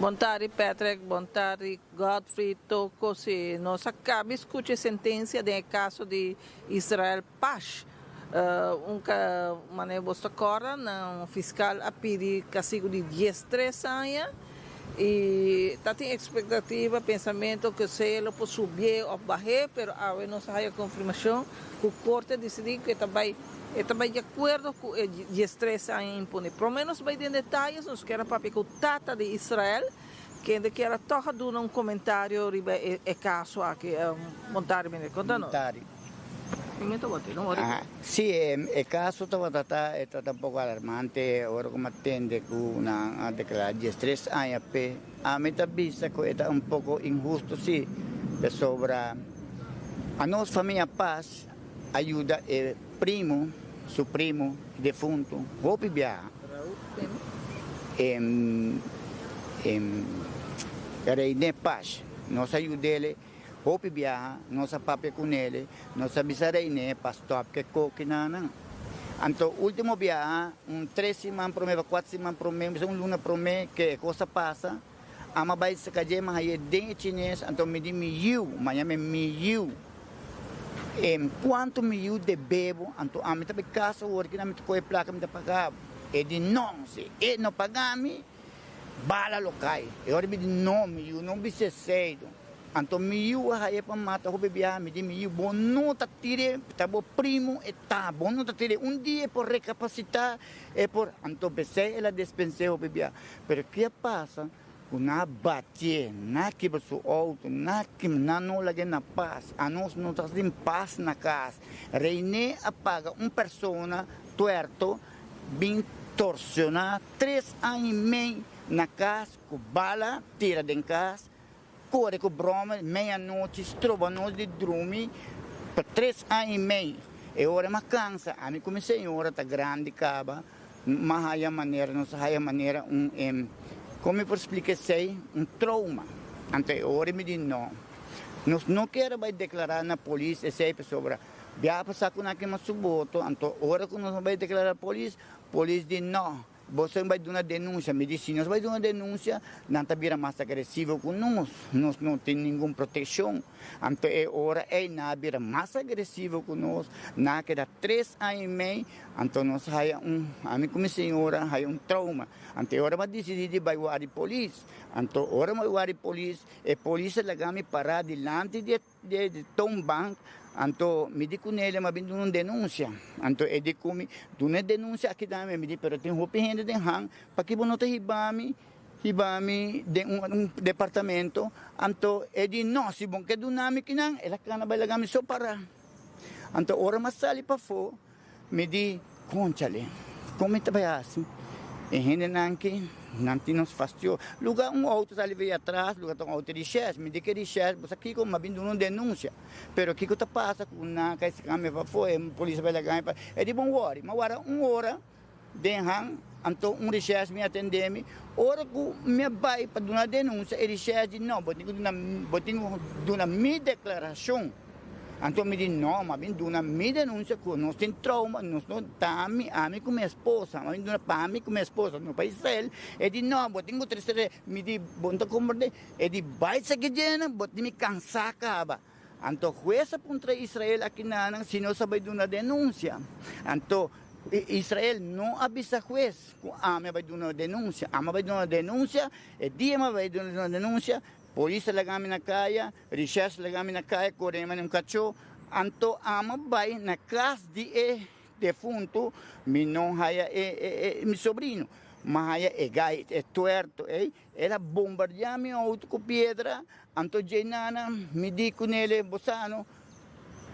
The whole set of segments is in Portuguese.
Bontari Patrick, Bontari Godfrey, Toco, se nós acabamos de escutar a sentença do caso de Israel Paz. Você agora, um fiscal a pedir castigo de 10 anos e está tem expectativa, pensamento que se ele pode subir ou baixar, mas agora não se a confirmação que o corte decidiu que também de acordo com 10 anos impune. Pelo menos vai em detalhes, nós queremos para que o Tata de Israel, que ainda quer tocar um comentário sobre o caso aqui, Montari, me conta não. Sì, il caso è stato un po' allarmante, ora come attende una declarazione stress a metà vista che è un po' ingiusto, sì, per sopra a nostra famiglia Paz aiuta il suo primo defunto, Hopi Bia, Reine Paz, nos aiuta Hopi Bia, nossa papia com ele, nossa bisarei pastor que coquinana. Então, último dia, 3 semanas para mim, 4 semanas para mim, luna para mim, que coisa passa. Ama vai se cair, mas aí dentro chinês, então me diz amanhã me quanto me de bebo, então a mim também casa, o que me tocou a placa me pagar. E de não, se ele não pagar me, bala locai. E agora me diz não, não me cedo. Então, eu aí para matar o bebê, me diz, bom não tá tire, tá bom primo, tá bom não tá tire, dia por recapacitar, por, então pensei, ela dispensou o bebê, mas o que passa? Na bater, na que o outro, na que não lage na paz, a nós não tá em paz na casa, Reine apaga persona tuerto, bem torcionar, 3 anos e meio na casa, com bala, tira de casa, corre com broma, meia-noite, trova-nos de dormir, por 3 anos e meio. E agora me cansa, a mim como senhora está grande, acaba, mas a maneira, não sei a maneira, como eu posso explicar, trauma. Então, agora me diz não. Nós não queremos declarar na polícia, sobre, vai passar com aquele suboto, então, agora que nós vamos declarar a polícia diz não. Você vai dar uma denúncia, me disse, nós vamos dar uma denúncia, não está vira mais agressivo com nós não temos nenhuma proteção. Então, agora não vira mais agressivo com nós, não queda 3 anos e meio, então nós a mim como senhora, trauma. Então, agora vai decidir de vai a polícia. Então, agora vai a polícia, e a polícia lá me parar diante de Tom Bank. Então, me diz com ele, mas vindo uma denúncia. Então, ele diz comigo, uma denúncia aqui também, me diz, mas tem roupa de hang, para que você não hibami de departamento. Então, ele diz, não, se bom que do nome que não, ela cana vai lá me só parar. Então, ora mas sali para fora, me diz, conchale, como é que vai assim? E gente não nos fastiou. Lugar outro ali veio atrás, lugar outro de chés, me diz que de chés, você aqui como vindo uma denúncia. Pero o que está passa com na que esse câmera vai foi, a polícia vai lá ganhar. É de bom hora, mas agora hora de hang, então de chés me atende-me, hora que me vai para dar uma denúncia, ele chés de não, botinho de uma minha declaração. Então me diz, não, mas vem de uma minha denúncia que nós temos trauma, nós não estamos a mim com minha esposa, mas vem de uma para mim com minha esposa no país dele. Ele diz, não, eu tenho 3 me diz, bom, como ele diz, vai ser que llena, eu me cansar, acaba. Então, jueza contra Israel aqui na se não sabe de uma denúncia. Então, Israel não avisa juez, a mim vai de uma denúncia, a mim vai de uma denúncia, e dia vai de uma denúncia, polícia legami na caia, recherche legami na caia, correma num cachorro, então ama vai na casa de defunto, me não haya meu sobrinho, mas haya gai tuerto, era bombardear meu auto com pedra, então Jainana me diz com ele, bosano,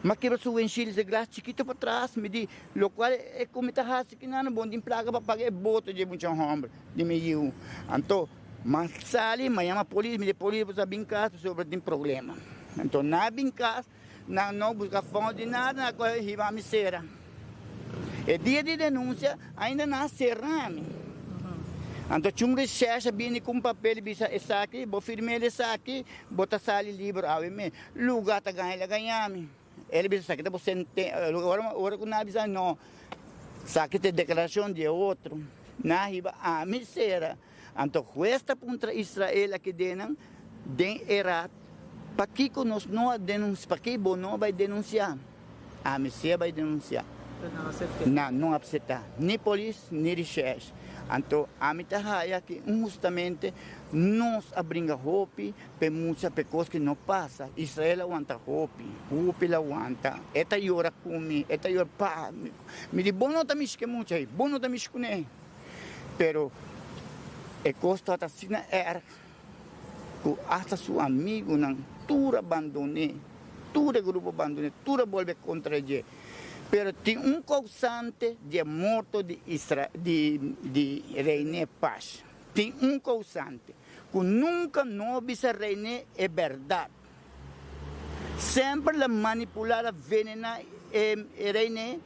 mas que o enchilho de glass chiquito para trás, me diz, lo qual é como está assim que não, bom, de placa para pagar boto de muito homem, de meio, então mas sali, mas a polícia, me polícia para brincar sobre tem problema. Então, na brincar, não busca fonte de nada, na coisa riba a miséria. É dia de denúncia, ainda não cerrame. Então, tinha um recherche, bem com papel, bisa essa aqui, vou firmar essa aqui, botar sali livre, lugar tá ganhando. Ele bisa aqui, você agora que não avisa, não. Saque de declaração de outro, na riba a miséria. Então, esta contra Israel que denan, den errado, para que nós não denunciamos, para que não vai denunciar? A Messias vai denunciar. Não aceitar, nem polícia, nem recherche. Então, a minha raia que justamente nós abrimos roupa para muitas coisas que não passam. Israel aguenta roupa aguanta. Esta hora come, esta hora pá. Me diz, bom não está me esquecendo muito aí, bom não está me escondendo. Pero, é coisa que assim é, que até seu amigo não, tudo abandonei, tudo grupo abandonei, tudo volve contra ele. Pero tem causante de morte de René Paz. Tem causante que nunca não visa René é verdade. Sempre la manipular a venena René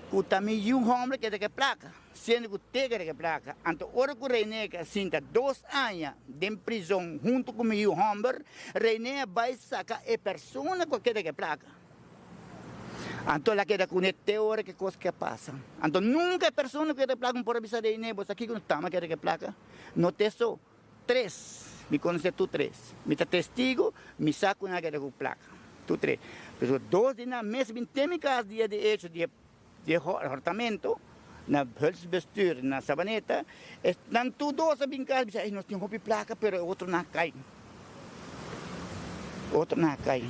que também é homem que tem placa. Sendo que tem que placa. Então, hora que René que sinta 2 anos de prisão junto com o homem, René vai sacar a pessoa que tem placa. Então, ela quer conectar hora que coisa que passa. Então, nunca a pessoa que tem placa por avisar de René, você aqui que não está, mas quer placa. Não tem só 3. Me conhece tu 3. Me está testigo, me saco na quer placa. Tu 3. Mas 2 dias na mesa, tem me casa dia de hecho, de hortamento, na Hulsbestuur, na Sabaneta, estão todos a brincar, nós temos uma placa, mas outro não cai. Outro não cai.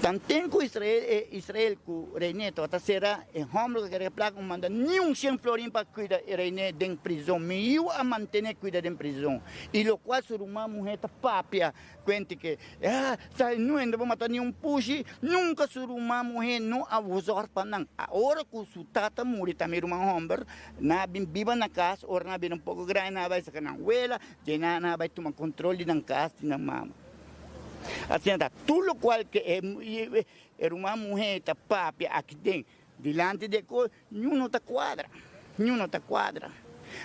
Tanto com Israel com René, até será em homem que placa não manda nenhum 100 florim para cuidar de René em prisão, meio a manter cuidar em prisão. E o qual se uma mulher papia, quente que, não ainda vou matar nenhum puxi, nunca se uma mulher não abusar para não. A hora que o tata morre também uma homem, na viva na casa, ou na um pouco grande, na vai sacar na abuela, na vai tomar controle na casa, na mama. Assim, tudo qual que é uma mulher tá papia aqui dentro, diante de coisa, nenhum não está quadra,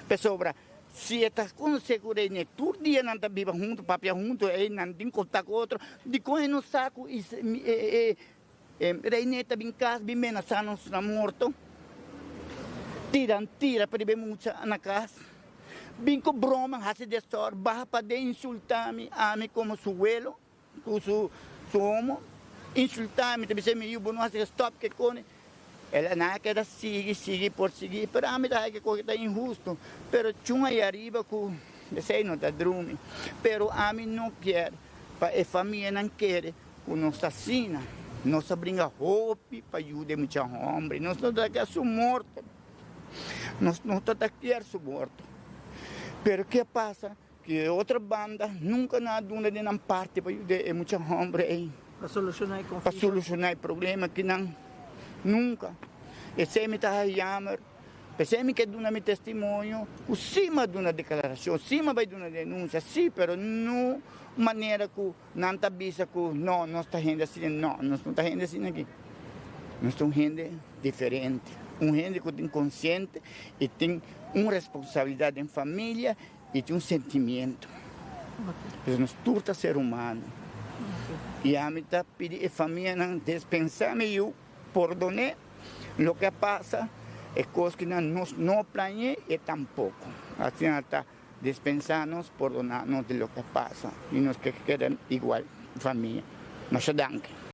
pessoa, se está com segurança, todo dia não está viva junto, papia junto, aí não tem contato com outro, de coisa no saco, René está em casa, bem ameaçando na morto, tira para ver muito na casa. Bem com broma, hace de sorte, barra para de insultar-me, a mim como suelo. Su homo, insultar-me, também se me diz, não hace stop que cone. Ela não quer seguir, por seguir, mas a mim dá que coisa injusto. Pero chunga aí arriba que sei não está drume. Pero a mim não quer, a família não quer, que nós assina, nós brinca roupa para ajudar muitos homens, nós não está aqui morto, nós não está aqui morto. Pero que passa? Que outra banda nunca na duna de não parte para ajudar muitos homens para solucionar conflito. Para solucionar problema que não nunca. E se me está chamando, se me quer dar meu testemunho, o cima de uma declaração, cima vai dar uma denúncia, sim, mas não maneira que não está vista que não está gente assim, não está gente assim aqui. Nós somos gente diferente, gente que tem consciente e tem uma responsabilidade em família e tem sentimento. Okay. Nós turta ser humano. Okay. E a mim está pedindo a família não dispensar eu perdonar o que passa, é coisa que nós não planejamos e tampouco. Assim está dispensar-nos, perdonar-nos de lo que passa e nós que queremos igual família. Nós danke.